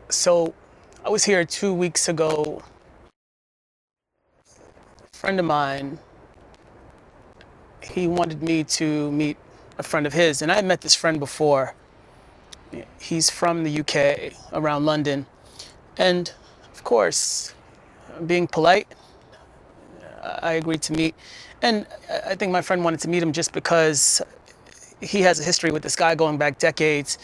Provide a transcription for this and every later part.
So I was here 2 weeks ago. A friend of mine, he wanted me to meet a friend of his, and I had met this friend before. He's from the UK, around London. And of course, being polite, I agreed to meet. And I think my friend wanted to meet him just because he has a history with this guy going back decades.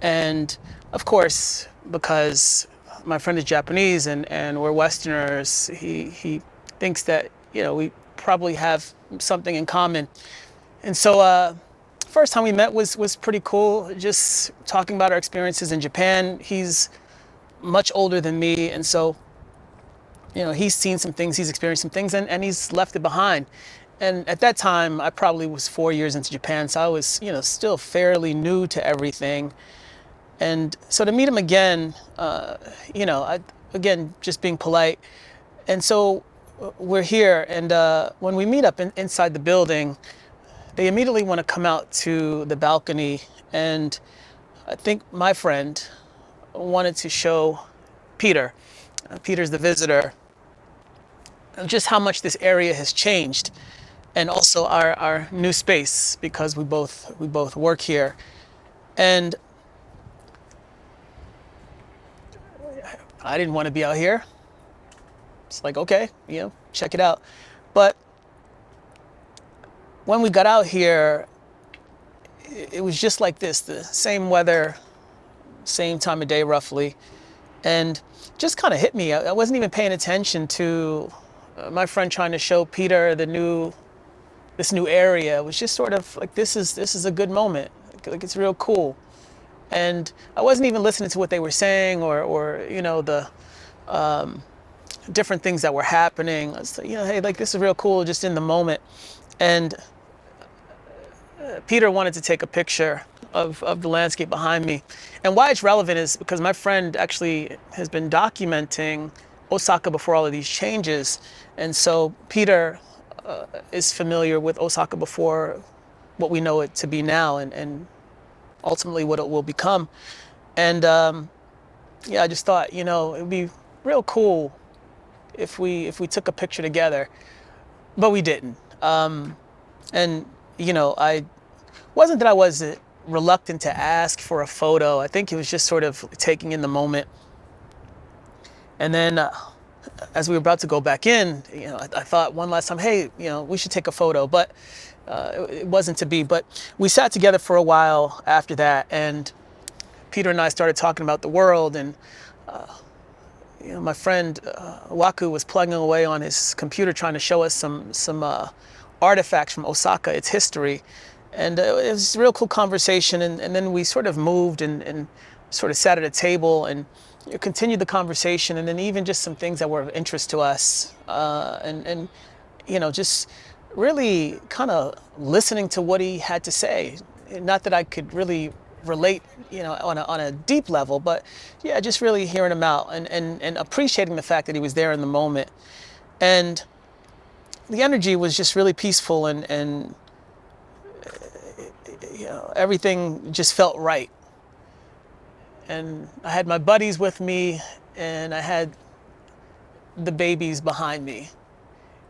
And of course, because my friend is Japanese and we're Westerners, he thinks that, we probably have something in common. And so, first time we met was pretty cool, just talking about our experiences in Japan. He's much older than me, and so, he's seen some things, he's experienced some things, and he's left it behind. And at that time, I probably was 4 years into Japan, so I was, still fairly new to everything. And so to meet him again, again, just being polite. And so we're here, and when we meet up inside the building, they immediately want to come out to the balcony. And I think my friend wanted to show Peter, Peter's the visitor, just how much this area has changed, and also our new space, because we both work here. And I didn't want to be out here. It's like, okay, check it out. But when we got out here, it was just like this, the same weather, same time of day roughly. And just kind of hit me. I wasn't even paying attention to my friend trying to show Peter this new area. It was just sort of like, this is a good moment. Like, it's real cool. And I wasn't even listening to what they were saying, or the different things that were happening. I was like, hey, like, this is real cool, just in the moment. And Peter wanted to take a picture of the landscape behind me. And why it's relevant is because my friend actually has been documenting Osaka before all of these changes. And so Peter is familiar with Osaka before what we know it to be now, and ultimately what it will become. And yeah, I just thought, it would be real cool if we took a picture together, but we didn't. And I wasn't that I was reluctant to ask for a photo. I think it was just sort of taking in the moment. And then as we were about to go back in, I thought one last time, hey, we should take a photo, but it wasn't to be. But we sat together for a while after that, and Peter and I started talking about the world. And my friend Waku was plugging away on his computer trying to show us some artifacts from Osaka, its history. And it was a real cool conversation. And then we sort of moved and sort of sat at a table and continued the conversation. And then even just some things that were of interest to us. And just really kind of listening to what he had to say. Not that I could really relate, on a deep level, but yeah, just really hearing him out and appreciating the fact that he was there in the moment. And the energy was just really peaceful, and everything just felt right. And I had my buddies with me, and I had the babies behind me.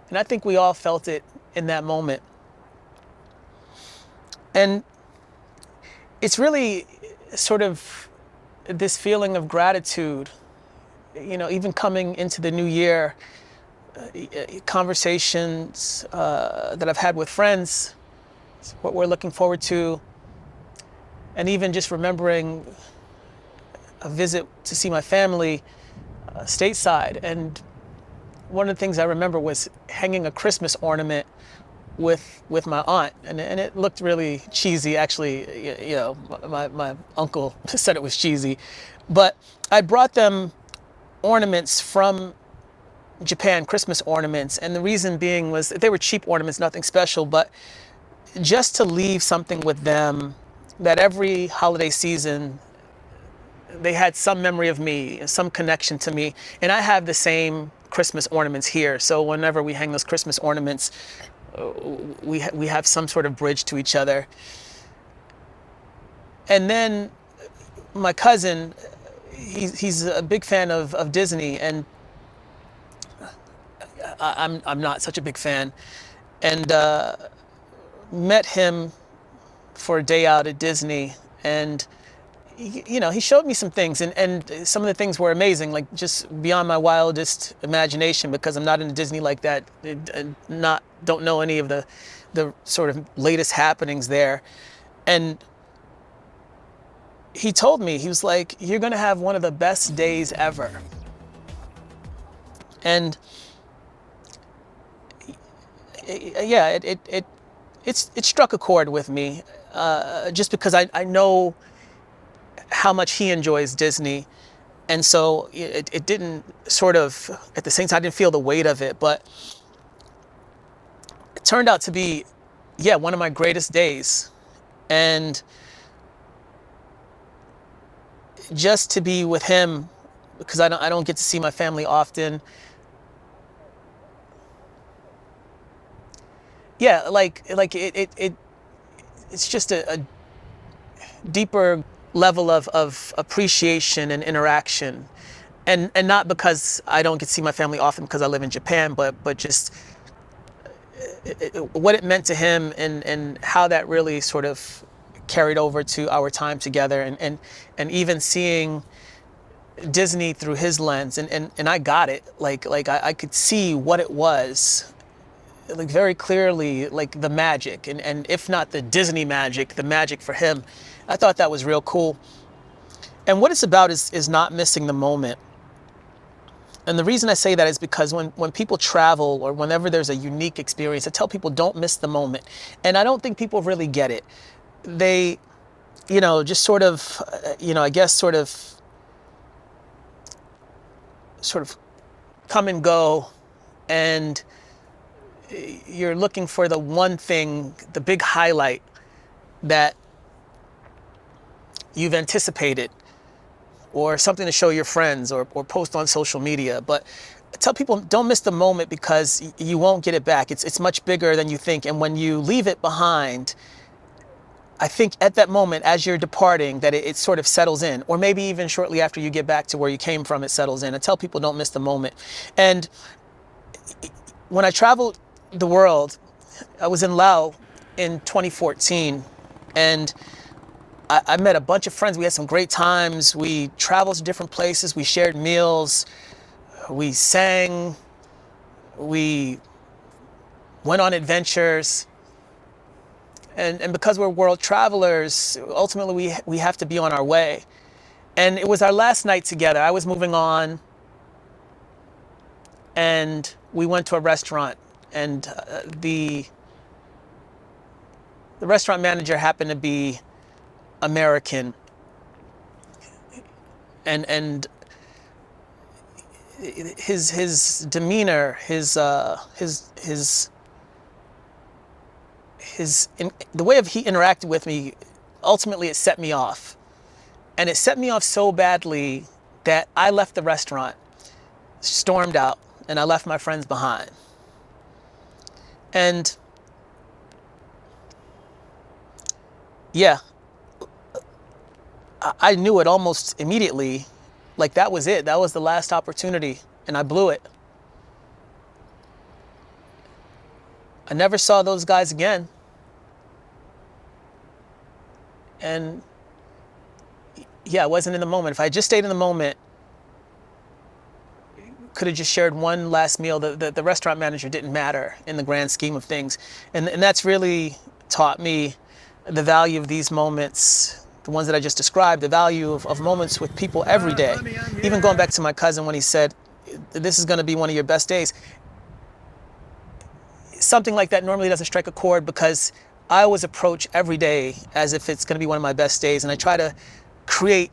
And I think we all felt it in that moment. And it's really sort of this feeling of gratitude, even coming into the new year, conversations that I've had with friends, what we're looking forward to, and even just remembering a visit to see my family stateside. And one of the things I remember was hanging a Christmas ornament with my aunt, and it looked really cheesy. Actually, my uncle said it was cheesy, but I brought them ornaments from Japan, Christmas ornaments, and the reason being was that they were cheap ornaments, nothing special, but just to leave something with them that every holiday season they had some memory of me, some connection to me. And I have the same Christmas ornaments here, so whenever we hang those Christmas ornaments, we have some sort of bridge to each other. And then my cousin, he's a big fan of Disney, and I'm not such a big fan. And met him for a day out at Disney, and he showed me some things, and some of the things were amazing, like just beyond my wildest imagination, because I'm not into Disney like that. Don't know any of the sort of latest happenings there. And he told me, he was like, "You're gonna have one of the best days ever." And yeah, it struck a chord with me, just because I know how much he enjoys Disney. And so it didn't sort of, at the same time, I didn't feel the weight of it, but it turned out to be, yeah, one of my greatest days. And just to be with him, because I don't get to see my family often. Yeah, it's just a deeper level of appreciation and interaction. And not because I don't get to see my family often because I live in Japan, but just what it meant to him, and how that really sort of carried over to our time together, and even seeing Disney through his lens, and I got it, like I could see what it was, like very clearly, like the magic, and if not the Disney magic, the magic for him. I thought that was real cool. And what it's about is not missing the moment. And the reason I say that is because when people travel, or whenever there's a unique experience, I tell people, don't miss the moment. And I don't think people really get it. They, just sort of, I guess sort of come and go, and you're looking for the one thing, the big highlight that you've anticipated, or something to show your friends, or post on social media. But I tell people, don't miss the moment, because you won't get it back. It's much bigger than you think. And when you leave it behind, I think at that moment, as you're departing, that it sort of settles in, or maybe even shortly after you get back to where you came from, it settles in. I tell people, don't miss the moment. And when I traveled the world, I was in Laos in 2014, and I met a bunch of friends. We had some great times. We traveled to different places. We shared meals. We sang. We went on adventures. And because we're world travelers, ultimately we have to be on our way. And it was our last night together. I was moving on, and we went to a restaurant, and the restaurant manager happened to be American, and his demeanor, the way he interacted with me, ultimately it set me off. And it set me off so badly that I left the restaurant, stormed out, and I left my friends behind. And yeah, I knew it almost immediately, like that was it. That was the last opportunity, and I blew it. I never saw those guys again. And yeah, I wasn't in the moment. If I just stayed in the moment, could have just shared one last meal. The restaurant manager didn't matter in the grand scheme of things. And that's really taught me the value of these moments, the ones that I just described, the value of moments with people every day. Even going back to my cousin when he said, this is going to be one of your best days. Something like that normally doesn't strike a chord, because I always approach every day as if it's going to be one of my best days. And I try to create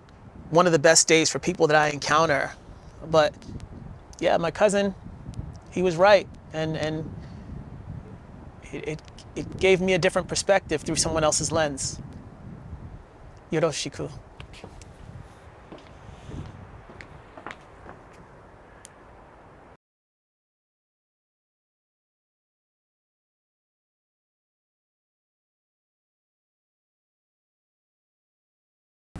one of the best days for people that I encounter. But yeah, my cousin, he was right. And it gave me a different perspective through someone else's lens. Yoroshiku.